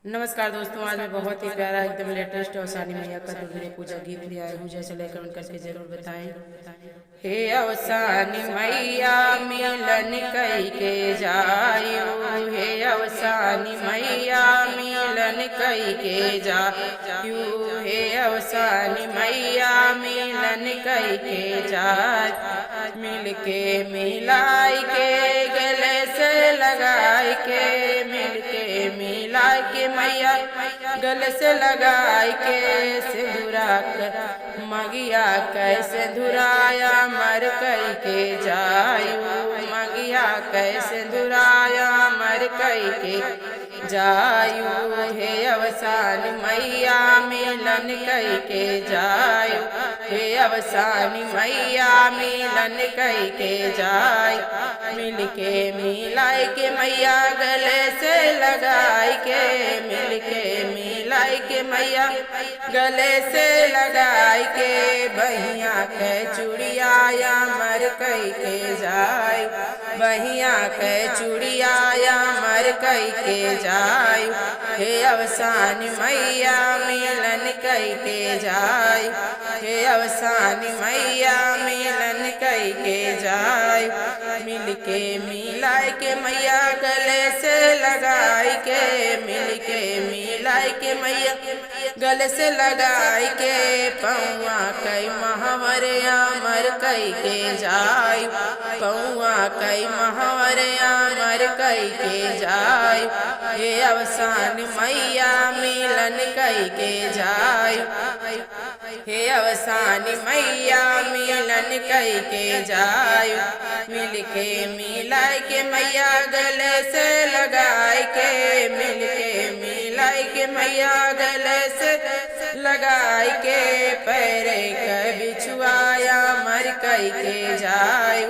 नमस्कार दोस्तों, आज मैं बहुत ही प्यारा एकदम लेटेस्ट और सानी मैया का दुल्हन पूजा गीत ले आया हूँ। जैसे लाइक कमेंट करके जरूर बताएं। हे अवसानी मैया मिलन कई के जायू, हे अवसानी मैया मिलन कई के जायू, हे अवसानी मैया मिलन कई के जाय, मिल के मिलाई के गले से लगाई के, मिल के मिलाई के मैया गले से लगाई के, सिंदूरा मगिया कैसे धुराया मर कई के जायू, मगिया कैसे धुराया मर कई के जायू, हे अवसानी मैया मिलन कई के जायू, हे अवसानी मैया मिलन कई के जाय, मिल के मिलाई के मैया गले से लगाई के, मिल के मिलाई के मैया गले से लगाई के, बहिया के चूड़िया मर कई के जाय, बहिया के चूड़िया मर कई के जाय, हे अवसानी मैया मिलन कई के जाय, हे अवसानी मैया मिलन कई के जाय, मिल के मिलाई के मैया गले से लगाई के, मिल के मिलाई के मैया गले से लगाई के, पौआ कई महावरिया मर कई के जाय, पौआ कई महावरिया मर कई के जाय, हे अवसानी मैया मिलन कई के जाय, हे अवसानी मैया मिलन कई के जाय, मिल के मिलाई के मैया गले से लगाई के, मिल के मिलाई के मैया गले से लगाई के, पैरे का बिछुआया मर कई के जाय,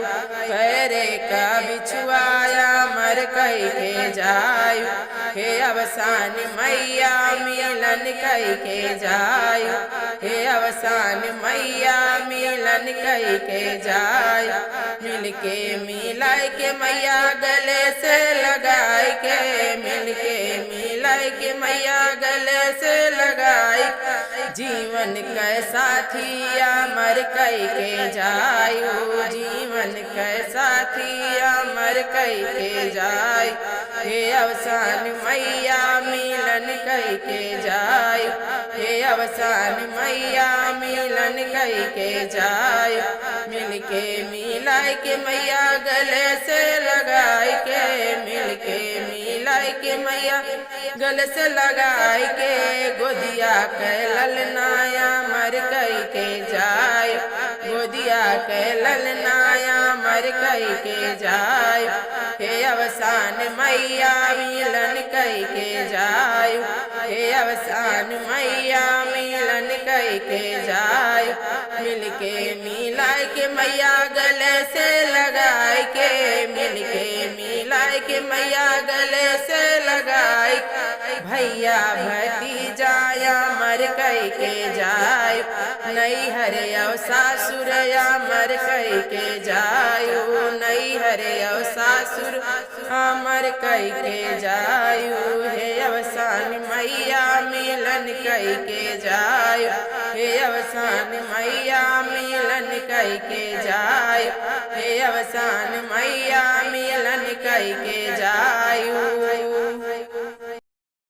पैरे का बिछुआया मर कई के जाय, हे अवसानी मैया मिलन कई के जाय, हे अवसानी मैया मिलन कई के जाय, मिल के मिलाई के मैया गले से लगाई के, मिल के मिलाई के मैया गले से लगाई, जीवन कै साथिया मर कई के जायू, जीवन कै साथिया मर कई के जाय, हे अवसानी मैया मिलन कई के जाय, हे अवसानी मैया मिलन कई के जाय, मिल के मिलाई के मैया गले से लगाई के, मिल के मिलाई के मैया गले से लगाई के, गोदिया के ललनाया मर कई के जाय, गोदिया के ललनाया मर कई के जाय, हे अवसानी मैया मिलन कई के जाय, हे अवसानी मैया मिलन कई के जाय, मिल के मिलाई के मैया गले से लगाई के, मिल के मिलाई के मैया गले से लगाई, भैया भतीजाया मर कई के जाय, नहीं हरे अव सासुरया मर कई के जायू, नहीं हरे अव सासुर मर कई के जायू, हे अवसानी मैया मिलन कई के जाय, हे अवसानी मैया मिलन कई के जाय, हे अवसानी मैया मिलन कई के जायू।